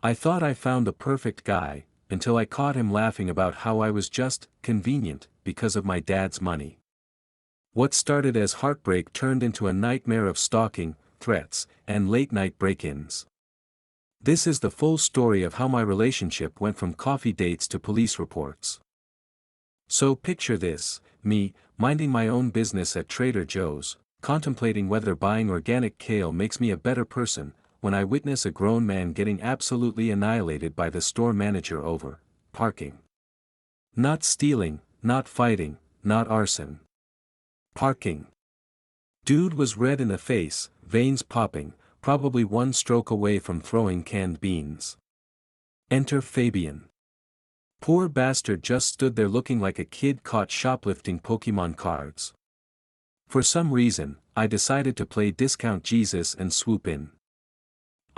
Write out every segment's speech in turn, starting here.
I thought I found the perfect guy, until I caught him laughing about how I was just convenient because of my dad's money. What started as heartbreak turned into a nightmare of stalking, threats, and late-night break-ins. This is the full story of how my relationship went from coffee dates to police reports. So picture this, me, minding my own business at Trader Joe's, contemplating whether buying organic kale makes me a better person, when I witness a grown man getting absolutely annihilated by the store manager over parking. Not stealing, not fighting, not arson. Parking. Dude was red in the face, veins popping, probably one stroke away from throwing canned beans. Enter Fabian. Poor bastard just stood there looking like a kid caught shoplifting Pokemon cards. For some reason, I decided to play Discount Jesus and swoop in.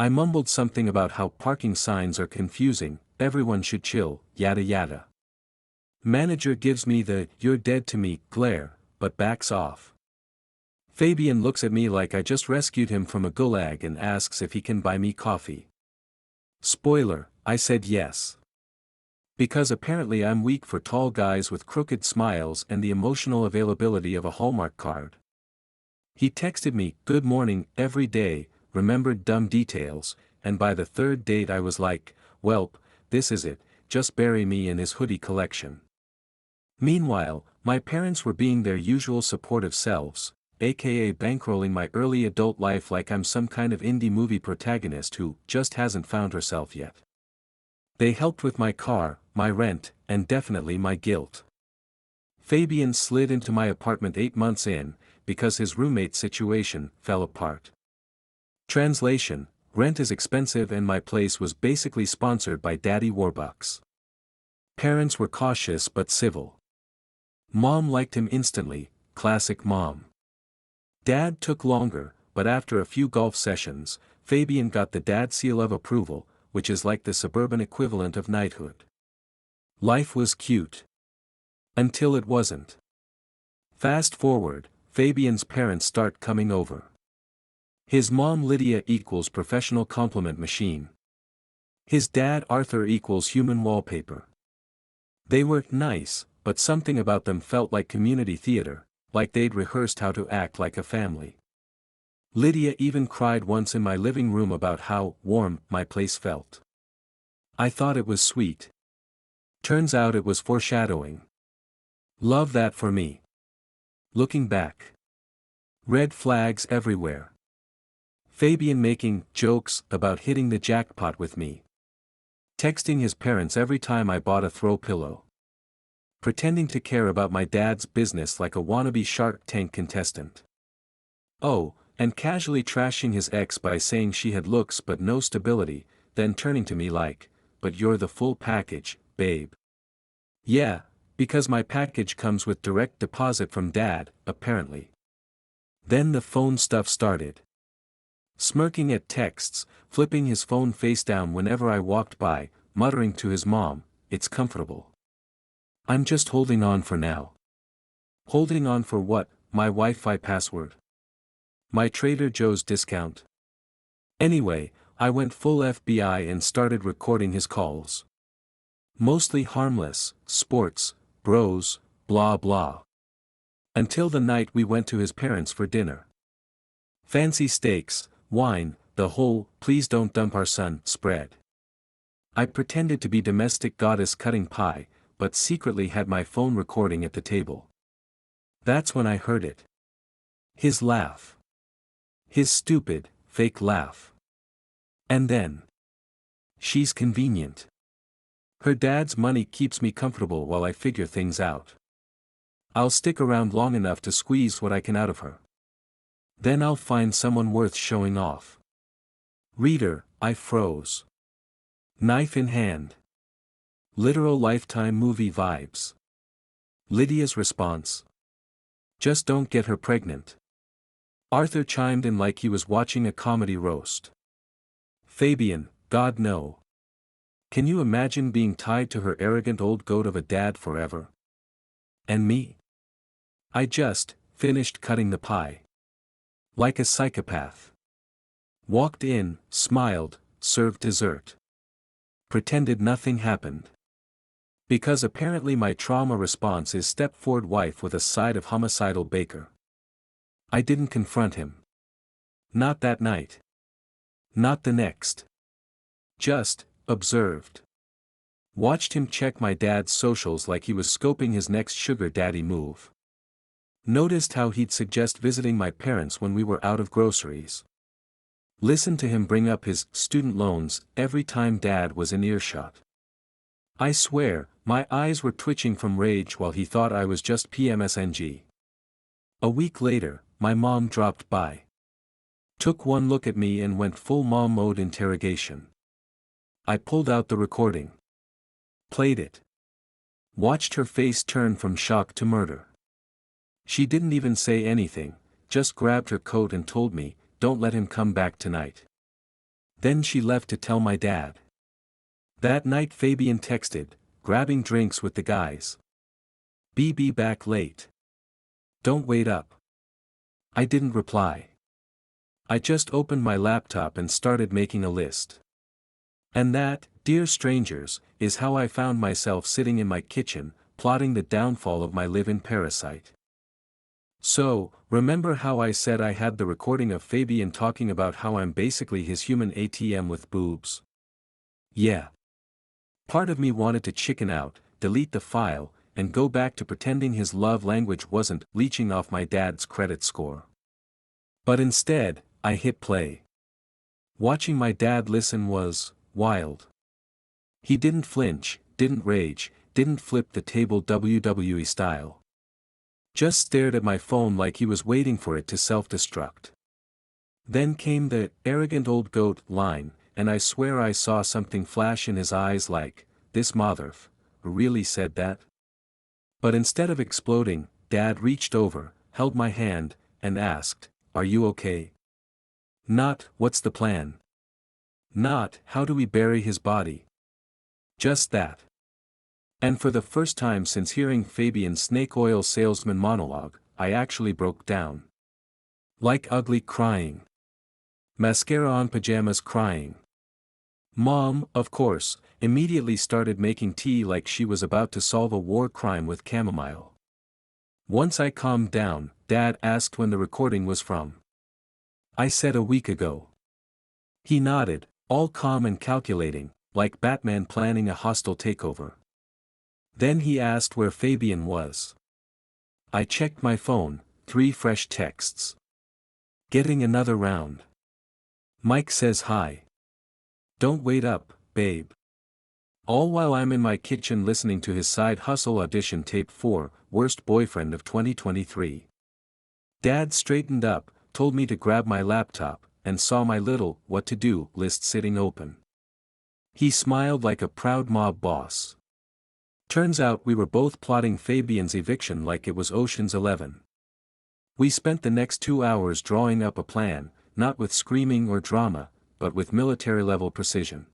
I mumbled something about how parking signs are confusing, everyone should chill, yada yada. Manager gives me the "you're dead to me" glare, but backs off. Fabian looks at me like I just rescued him from a gulag and asks if he can buy me coffee. Spoiler, I said yes. Because apparently I'm weak for tall guys with crooked smiles and the emotional availability of a Hallmark card. He texted me, "Good morning," every day, remembered dumb details, and by the third date I was like, "Welp, this is it, just bury me in his hoodie collection." Meanwhile, my parents were being their usual supportive selves, aka bankrolling my early adult life like I'm some kind of indie movie protagonist who just hasn't found herself yet. They helped with my car, my rent, and definitely my guilt. Fabian slid into my apartment 8 months in, because his roommate situation fell apart. Translation: rent is expensive and my place was basically sponsored by Daddy Warbucks. Parents were cautious but civil. Mom liked him instantly, classic mom. Dad took longer, but after a few golf sessions, Fabian got the dad seal of approval, which is like the suburban equivalent of knighthood. Life was cute. Until it wasn't. Fast forward, Fabian's parents start coming over. His mom Lydia equals professional compliment machine. His dad Arthur equals human wallpaper. They were nice, but something about them felt like community theater, like they'd rehearsed how to act like a family. Lydia even cried once in my living room about how warm my place felt. I thought it was sweet. Turns out it was foreshadowing. Love that for me. Looking back. Red flags everywhere. Fabian making jokes about hitting the jackpot with me. Texting his parents every time I bought a throw pillow. Pretending to care about my dad's business like a wannabe Shark Tank contestant. Oh, and casually trashing his ex by saying she had looks but no stability, then turning to me like, "But you're the full package, babe." Yeah, because my package comes with direct deposit from dad, apparently. Then the phone stuff started. Smirking at texts, flipping his phone face down whenever I walked by, muttering to his mom, "It's comfortable. I'm just holding on for now." Holding on for what? My Wi-Fi password? My Trader Joe's discount? Anyway, I went full FBI and started recording his calls. Mostly harmless, sports, bros, blah blah. Until the night we went to his parents for dinner. Fancy steaks, wine, the whole "please don't dump our son" spread. I pretended to be domestic goddess cutting pie, but secretly had my phone recording at the table. That's when I heard it. His laugh. His stupid, fake laugh. And then. She's convenient. Her dad's money keeps me comfortable while I figure things out. I'll stick around long enough to squeeze what I can out of her. Then I'll find someone worth showing off. Reader, I froze. Knife in hand. Literal Lifetime movie vibes. Lydia's response. Just don't get her pregnant. Arthur chimed in like he was watching a comedy roast. Fabian, God no. Can you imagine being tied to her arrogant old goat of a dad forever? And me? I just finished cutting the pie. Like a psychopath. Walked in, smiled, served dessert. Pretended nothing happened. Because apparently my trauma response is Stepford wife with a side of homicidal baker. I didn't confront him. Not that night. Not the next. Just observed. Watched him check my dad's socials like he was scoping his next sugar daddy move. Noticed how he'd suggest visiting my parents when we were out of groceries. Listened to him bring up his student loans every time dad was in earshot. I swear, my eyes were twitching from rage while he thought I was just PMSNG. A week later, my mom dropped by. Took one look at me and went full mom mode interrogation. I pulled out the recording. Played it. Watched her face turn from shock to murder. She didn't even say anything, just grabbed her coat and told me, "Don't let him come back tonight." Then she left to tell my dad. That night Fabian texted, "Grabbing drinks with the guys. Be back late. Don't wait up." I didn't reply. I just opened my laptop and started making a list. And that, dear strangers, is how I found myself sitting in my kitchen, plotting the downfall of my live-in parasite. So, remember how I said I had the recording of Fabian talking about how I'm basically his human ATM with boobs? Yeah. Part of me wanted to chicken out, delete the file, and go back to pretending his love language wasn't leeching off my dad's credit score. But instead, I hit play. Watching my dad listen was wild. He didn't flinch, didn't rage, didn't flip the table WWE style. Just stared at my phone like he was waiting for it to self-destruct. Then came the "arrogant old goat" line, and I swear I saw something flash in his eyes like, "This motherf, really said that?" But instead of exploding, Dad reached over, held my hand, and asked, "Are you okay?" Not, "What's the plan?" Not, "How do we bury his body?" Just that. And for the first time since hearing Fabian's snake oil salesman monologue, I actually broke down. Like ugly crying. Mascara on pajamas crying. Mom, of course, immediately started making tea like she was about to solve a war crime with chamomile. Once I calmed down, Dad asked when the recording was from. I said a week ago. He nodded, all calm and calculating, like Batman planning a hostile takeover. Then he asked where Fabian was. I checked my phone, 3 fresh texts. Getting another round. Mike says hi. Don't wait up, babe. All while I'm in my kitchen listening to his side hustle audition tape 4, Worst Boyfriend of 2023. Dad straightened up, told me to grab my laptop, and saw my little "what to do" list sitting open. He smiled like a proud mob boss. Turns out we were both plotting Fabian's eviction like it was Ocean's 11. We spent the next 2 hours drawing up a plan, not with screaming or drama, but with military-level precision.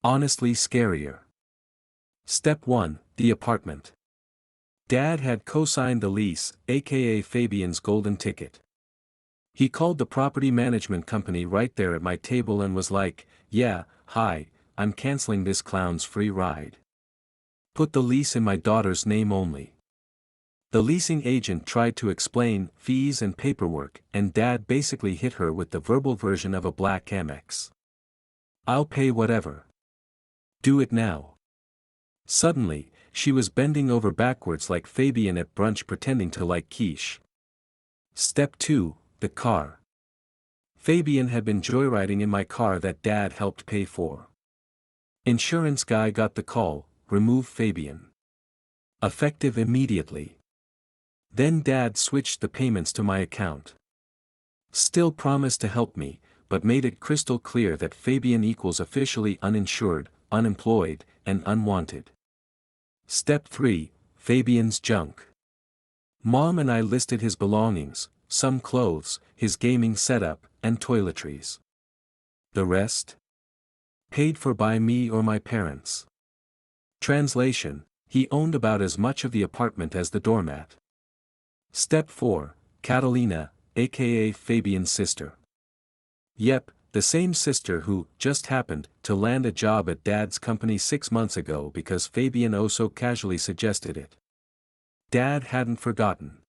Honestly scarier. Step 1, the apartment. Dad had co-signed the lease, aka Fabian's golden ticket. He called the property management company right there at my table and was like, "Yeah, hi, I'm canceling this clown's free ride. Put the lease in my daughter's name only." The leasing agent tried to explain fees and paperwork, and Dad basically hit her with the verbal version of a black Amex. "I'll pay whatever. Do it now." Suddenly, she was bending over backwards like Fabian at brunch pretending to like quiche. Step 2, the car. Fabian had been joyriding in my car that Dad helped pay for. Insurance guy got the call, remove Fabian. Effective immediately. Then Dad switched the payments to my account. Still promised to help me, but made it crystal clear that Fabian equals officially uninsured, unemployed, and unwanted. Step 3, Fabian's junk. Mom and I listed his belongings, some clothes, his gaming setup, and toiletries. The rest? Paid for by me or my parents. Translation: he owned about as much of the apartment as the doormat. Step 4, Catalina, aka Fabian's sister. Yep, The same sister who just happened to land a job at Dad's company 6 months ago because Fabian oh so casually suggested it. Dad hadn't forgotten.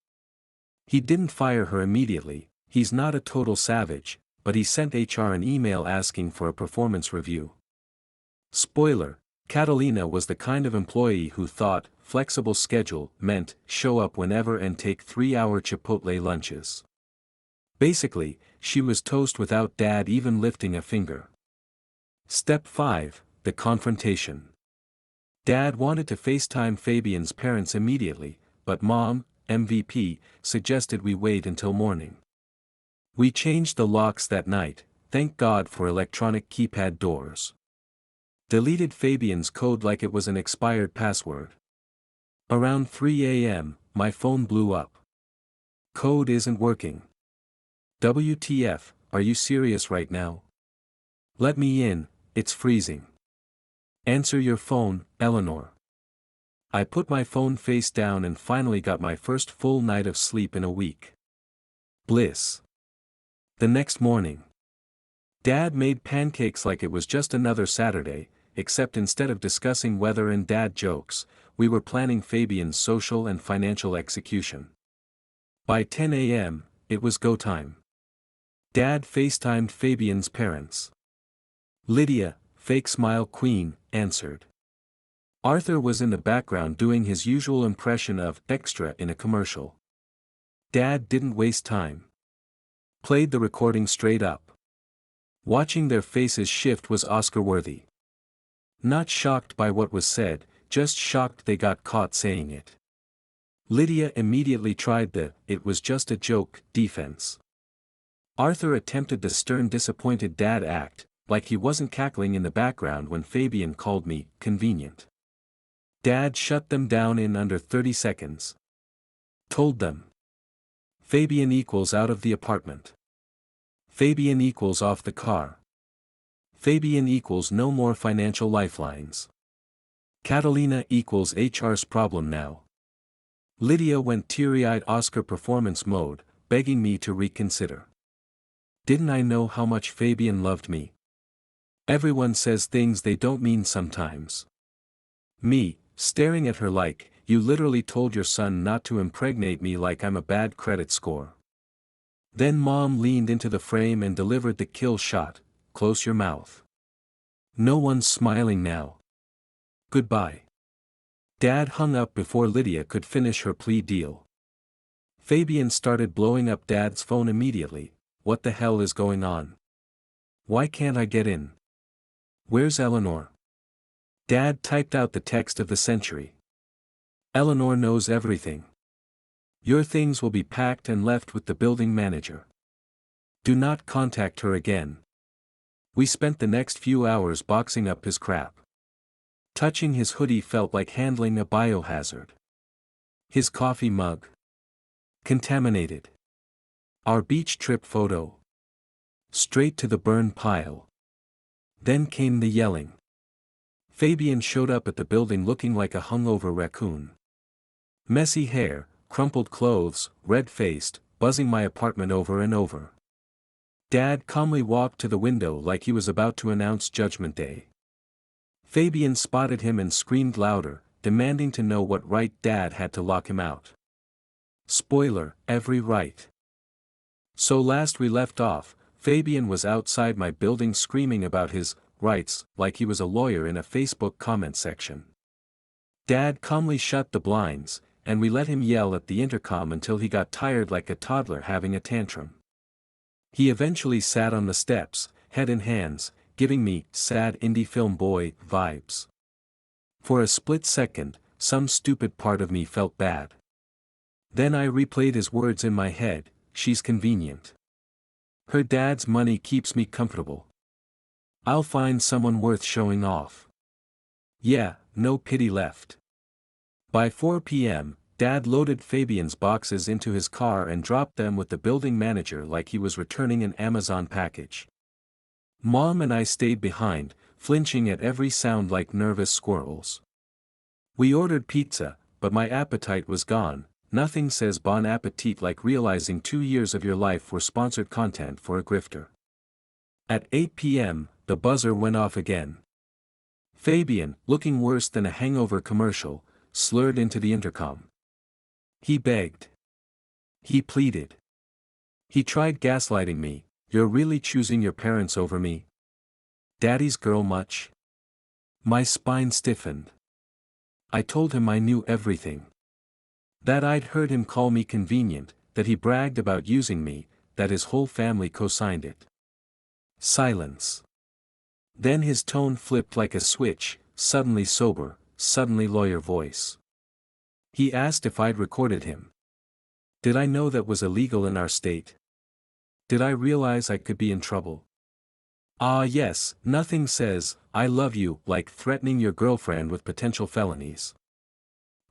He didn't fire her immediately, he's not a total savage, but he sent HR an email asking for a performance review. Spoiler, Catalina was the kind of employee who thought flexible schedule meant show up whenever and take 3-hour Chipotle lunches. Basically, she was toast without Dad even lifting a finger. Step 5, the confrontation. Dad wanted to FaceTime Fabian's parents immediately, but Mom, MVP, suggested we wait until morning. We changed the locks that night, thank God for electronic keypad doors. Deleted Fabian's code like it was an expired password. Around 3 a.m., my phone blew up. Code isn't working. WTF, are you serious right now? Let me in, it's freezing. Answer your phone, Eleanor. I put my phone face down and finally got my first full night of sleep in a week. Bliss. The next morning. Dad made pancakes like it was just another Saturday, except instead of discussing weather and dad jokes, we were planning Fabian's social and financial execution. By 10 a.m., it was go time. Dad FaceTimed Fabian's parents. Lydia, fake smile queen, answered. Arthur was in the background doing his usual impression of extra in a commercial. Dad didn't waste time. Played the recording straight up. Watching their faces shift was Oscar-worthy. Not shocked by what was said, just shocked they got caught saying it. Lydia immediately tried the "it was just a joke" defense. Arthur attempted the stern disappointed dad act, like he wasn't cackling in the background when Fabian called me convenient. Dad shut them down in under 30 seconds. Told them. Fabian equals out of the apartment. Fabian equals off the car. Fabian equals no more financial lifelines. Catalina equals HR's problem now. Lydia went teary-eyed Oscar performance mode, begging me to reconsider. Didn't I know how much Fabian loved me? Everyone says things they don't mean sometimes. Me, staring at her like, you literally told your son not to impregnate me like I'm a bad credit score. Then Mom leaned into the frame and delivered the kill shot, close your mouth. No one's smiling now. Goodbye. Dad hung up before Lydia could finish her plea deal. Fabian started blowing up Dad's phone immediately. What the hell is going on? Why can't I get in? Where's Eleanor? Dad typed out the text of the century. Eleanor knows everything. Your things will be packed and left with the building manager. Do not contact her again. We spent the next few hours boxing up his crap. Touching his hoodie felt like handling a biohazard. His coffee mug. Contaminated. Our beach trip photo. Straight to the burn pile. Then came the yelling. Fabian showed up at the building looking like a hungover raccoon. Messy hair, crumpled clothes, red-faced, buzzing my apartment over and over. Dad calmly walked to the window like he was about to announce Judgment Day. Fabian spotted him and screamed louder, demanding to know what right Dad had to lock him out. Spoiler, every right. So last we left off, Fabian was outside my building screaming about his rights like he was a lawyer in a Facebook comment section. Dad calmly shut the blinds, and we let him yell at the intercom until he got tired like a toddler having a tantrum. He eventually sat on the steps, head in hands, giving me sad indie film boy vibes. For a split second, some stupid part of me felt bad. Then I replayed his words in my head, she's convenient. Her dad's money keeps me comfortable. I'll find someone worth showing off. Yeah, no pity left. By 4 p.m., Dad loaded Fabian's boxes into his car and dropped them with the building manager like he was returning an Amazon package. Mom and I stayed behind, flinching at every sound like nervous squirrels. We ordered pizza, but my appetite was gone. Nothing says bon appetit like realizing 2 years of your life were sponsored content for a grifter. At 8 p.m., the buzzer went off again. Fabian, looking worse than a hangover commercial, slurred into the intercom. He begged. He pleaded. He tried gaslighting me. You're really choosing your parents over me? Daddy's girl much? My spine stiffened. I told him I knew everything. That I'd heard him call me convenient, that he bragged about using me, that his whole family co-signed it. Silence. Then his tone flipped like a switch, suddenly sober, suddenly lawyer voice. He asked if I'd recorded him. Did I know that was illegal in our state? Did I realize I could be in trouble? Ah yes, nothing says, I love you, like threatening your girlfriend with potential felonies.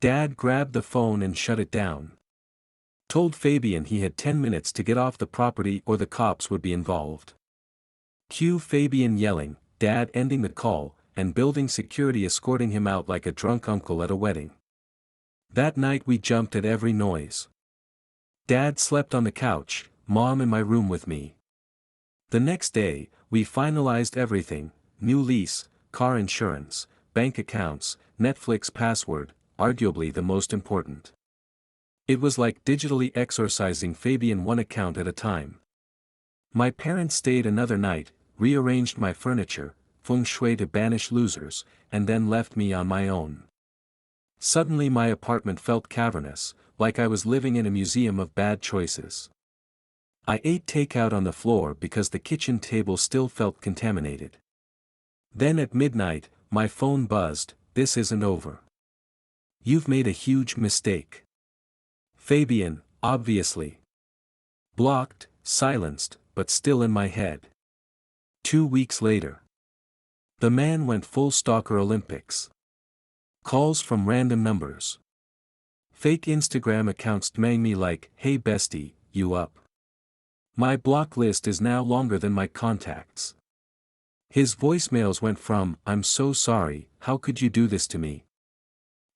Dad grabbed the phone and shut it down. Told Fabian he had 10 minutes to get off the property or the cops would be involved. Cue Fabian yelling, Dad ending the call, and building security escorting him out like a drunk uncle at a wedding. That night we jumped at every noise. Dad slept on the couch, Mom in my room with me. The next day, we finalized everything: new lease, car insurance, bank accounts, Netflix password, arguably the most important. It was like digitally exorcising Fabian one account at a time. My parents stayed another night, rearranged my furniture, feng shui to banish losers, and then left me on my own. Suddenly my apartment felt cavernous, like I was living in a museum of bad choices. I ate takeout on the floor because the kitchen table still felt contaminated. Then at midnight, my phone buzzed, this isn't over. You've made a huge mistake. Fabian, obviously. Blocked, silenced, but still in my head. 2 weeks later. The man went full stalker Olympics. Calls from random numbers. Fake Instagram accounts dmang me like, hey bestie, you up? My block list is now longer than my contacts. His voicemails went from, I'm so sorry, how could you do this to me?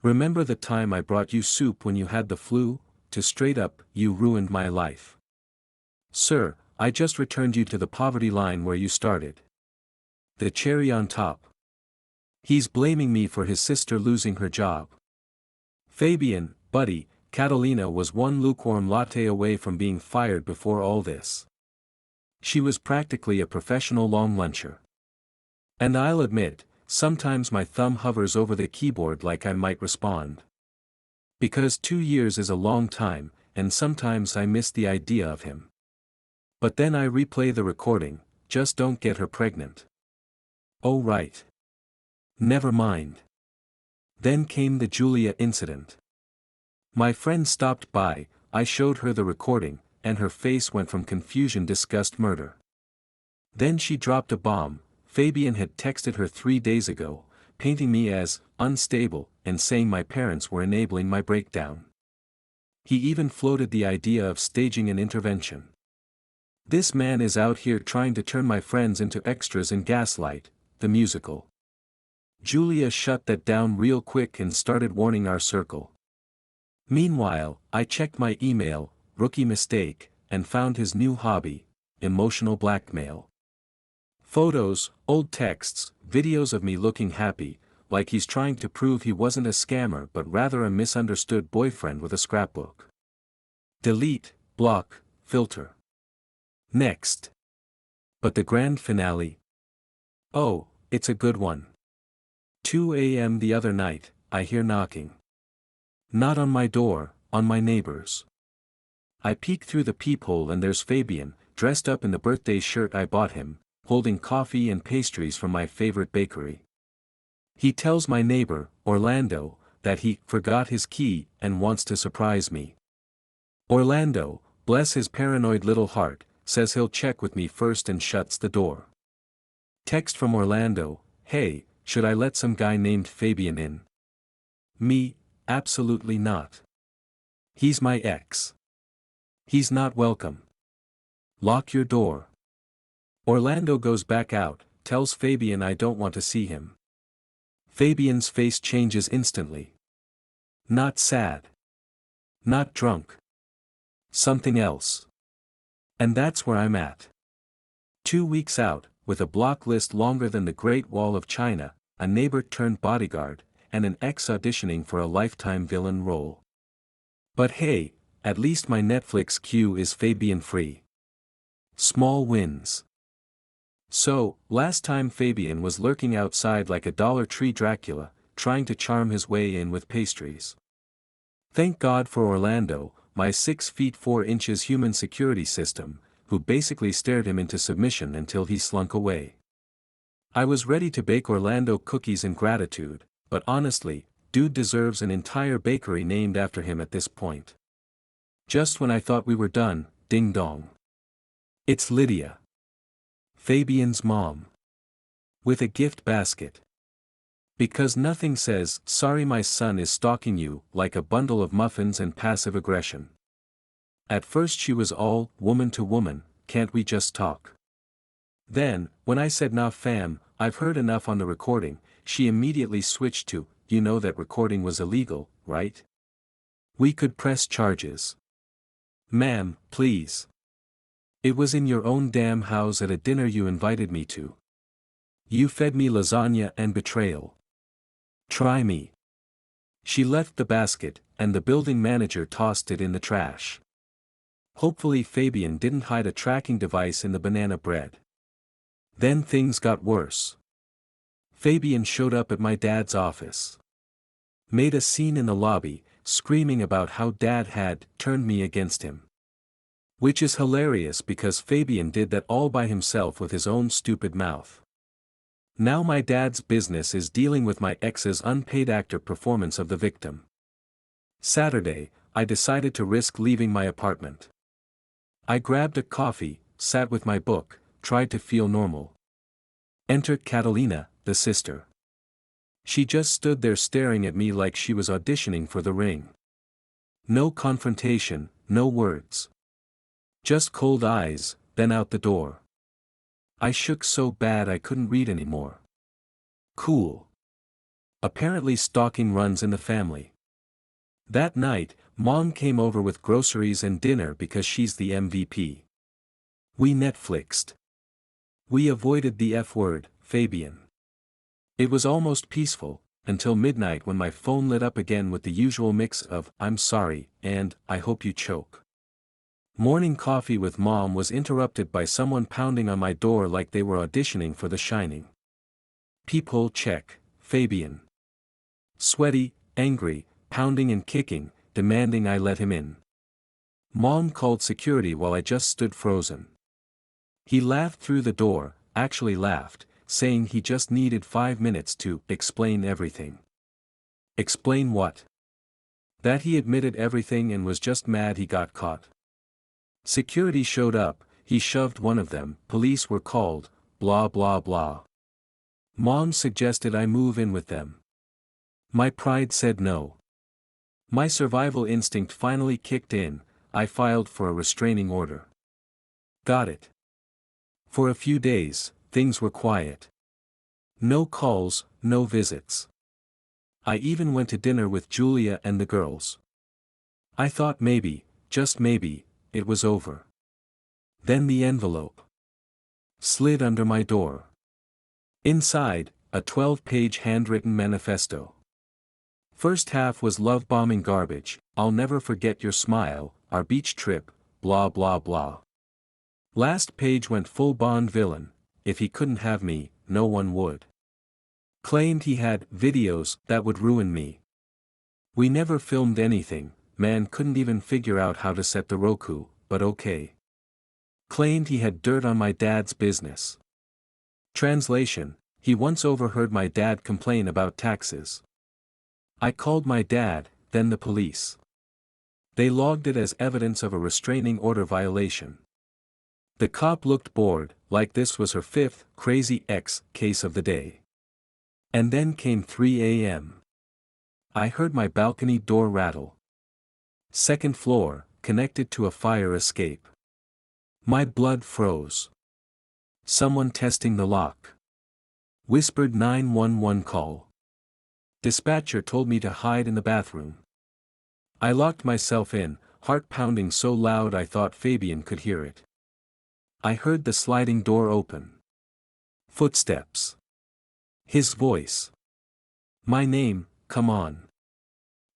Remember the time I brought you soup when you had the flu? To straight up, you ruined my life. Sir, I just returned you to the poverty line where you started. The cherry on top. He's blaming me for his sister losing her job. Fabian, buddy, Catalina was one lukewarm latte away from being fired before all this. She was practically a professional long luncher. And I'll admit, sometimes my thumb hovers over the keyboard like I might respond. Because 2 years is a long time, and sometimes I miss the idea of him. But then I replay the recording, just don't get her pregnant. Oh right. Never mind. Then came the Julia incident. My friend stopped by, I showed her the recording, and her face went from confusion, disgust, murder. Then she dropped a bomb. Fabian had texted her 3 days ago, painting me as unstable, and saying my parents were enabling my breakdown. He even floated the idea of staging an intervention. This man is out here trying to turn my friends into extras in Gaslight, the musical. Julia shut that down real quick and started warning our circle. Meanwhile, I checked my email, rookie mistake, and found his new hobby: emotional blackmail. Photos, old texts, videos of me looking happy, like he's trying to prove he wasn't a scammer but rather a misunderstood boyfriend with a scrapbook. Delete, block, filter. Next. But the grand finale? Oh, it's a good one. 2 a.m. the other night, I hear knocking. Not on my door, on my neighbor's. I peek through the peephole and there's Fabian, dressed up in the birthday shirt I bought him, holding coffee and pastries from my favorite bakery. He tells my neighbor, Orlando, that he forgot his key and wants to surprise me. Orlando, bless his paranoid little heart, says he'll check with me first and shuts the door. Text from Orlando, hey, should I let some guy named Fabian in? Me, absolutely not. He's my ex. He's not welcome. Lock your door. Orlando goes back out, tells Fabian I don't want to see him. Fabian's face changes instantly. Not sad. Not drunk. Something else. And that's where I'm at. 2 weeks out, with a block list longer than the Great Wall of China, a neighbor turned bodyguard, and an ex auditioning for a lifetime villain role. But hey, at least my Netflix queue is Fabian free. Small wins. So, last time Fabian was lurking outside like a Dollar Tree Dracula, trying to charm his way in with pastries. Thank God for Orlando, my 6 feet 4 inches human security system, who basically stared him into submission until he slunk away. I was ready to bake Orlando cookies in gratitude, but honestly, dude deserves an entire bakery named after him at this point. Just when I thought we were done, ding dong. It's Lydia, Fabian's mom, with a gift basket. Because nothing says, "Sorry my son is stalking you," like a bundle of muffins and passive aggression. At first she was all, "Woman to woman, can't we just talk?" Then, when I said, "Nah fam, I've heard enough on the recording," she immediately switched to, "You know that recording was illegal, right? We could press charges." Ma'am, please. It was in your own damn house at a dinner you invited me to. You fed me lasagna and betrayal. Try me. She left the basket, and the building manager tossed it in the trash. Hopefully Fabian didn't hide a tracking device in the banana bread. Then things got worse. Fabian showed up at my dad's office. Made a scene in the lobby, screaming about how dad had turned me against him. Which is hilarious because Fabian did that all by himself with his own stupid mouth. Now my dad's business is dealing with my ex's unpaid actor performance of the victim. Saturday, I decided to risk leaving my apartment. I grabbed a coffee, sat with my book, tried to feel normal. Enter Catalina, the sister. She just stood there staring at me like she was auditioning for The Ring. No confrontation, no words. Just cold eyes, then out the door. I shook so bad I couldn't read anymore. Cool. Apparently stalking runs in the family. That night, Mom came over with groceries and dinner because she's the MVP. We Netflixed. We avoided the F word, Fabian. It was almost peaceful, until midnight when my phone lit up again with the usual mix of, "I'm sorry," and, "I hope you choke." Morning coffee with Mom was interrupted by someone pounding on my door like they were auditioning for The Shining. Peephole check, Fabian. Sweaty, angry, pounding and kicking, demanding I let him in. Mom called security while I just stood frozen. He laughed through the door, actually laughed, saying he just needed 5 minutes to explain everything. Explain what? That he admitted everything and was just mad he got caught. Security showed up, he shoved one of them, police were called, blah blah blah. Mom suggested I move in with them. My pride said no. My survival instinct finally kicked in, I filed for a restraining order. Got it. For a few days, things were quiet. No calls, no visits. I even went to dinner with Julia and the girls. I thought maybe, just maybe, it was over. Then the envelope slid under my door. Inside, a 12-page handwritten manifesto. First half was love-bombing garbage, "I'll never forget your smile, our beach trip, blah blah blah." Last page went full Bond villain, "If he couldn't have me, no one would." Claimed he had videos that would ruin me. We never filmed anything, man couldn't even figure out how to set the Roku, but okay. Claimed he had dirt on my dad's business. Translation, he once overheard my dad complain about taxes. I called my dad, then the police. They logged it as evidence of a restraining order violation. The cop looked bored, like this was her 5th crazy ex case of the day. And then came 3 a.m. I heard my balcony door rattle. Second floor, connected to a fire escape. My blood froze. Someone testing the lock. Whispered 911 call. Dispatcher told me to hide in the bathroom. I locked myself in, heart pounding so loud I thought Fabian could hear it. I heard the sliding door open. Footsteps. His voice. My name, come on.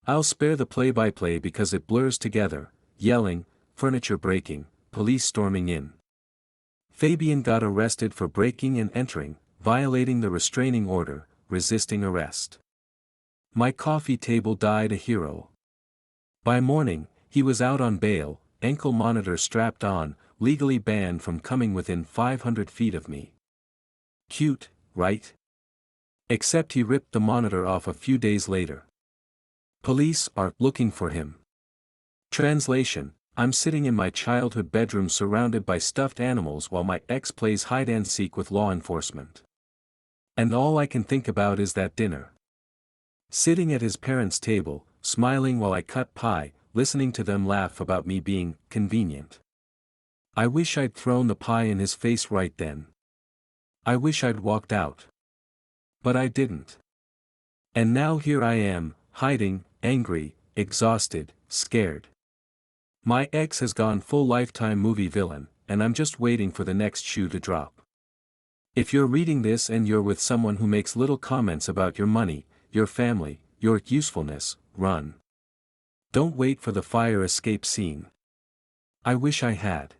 I'll spare the play-by-play because it blurs together, yelling, furniture breaking, police storming in. Fabian got arrested for breaking and entering, violating the restraining order, resisting arrest. My coffee table died a hero. By morning, he was out on bail, ankle monitor strapped on, legally banned from coming within 500 feet of me. Cute, right? Except he ripped the monitor off a few days later. Police are looking for him. Translation: I'm sitting in my childhood bedroom surrounded by stuffed animals while my ex plays hide-and-seek with law enforcement. And all I can think about is that dinner. Sitting at his parents' table, smiling while I cut pie, listening to them laugh about me being convenient. I wish I'd thrown the pie in his face right then. I wish I'd walked out. But I didn't. And now here I am, hiding, angry, exhausted, scared. My ex has gone full Lifetime movie villain, and I'm just waiting for the next shoe to drop. If you're reading this and you're with someone who makes little comments about your money, your family, your usefulness, run. Don't wait for the fire escape scene. I wish I had.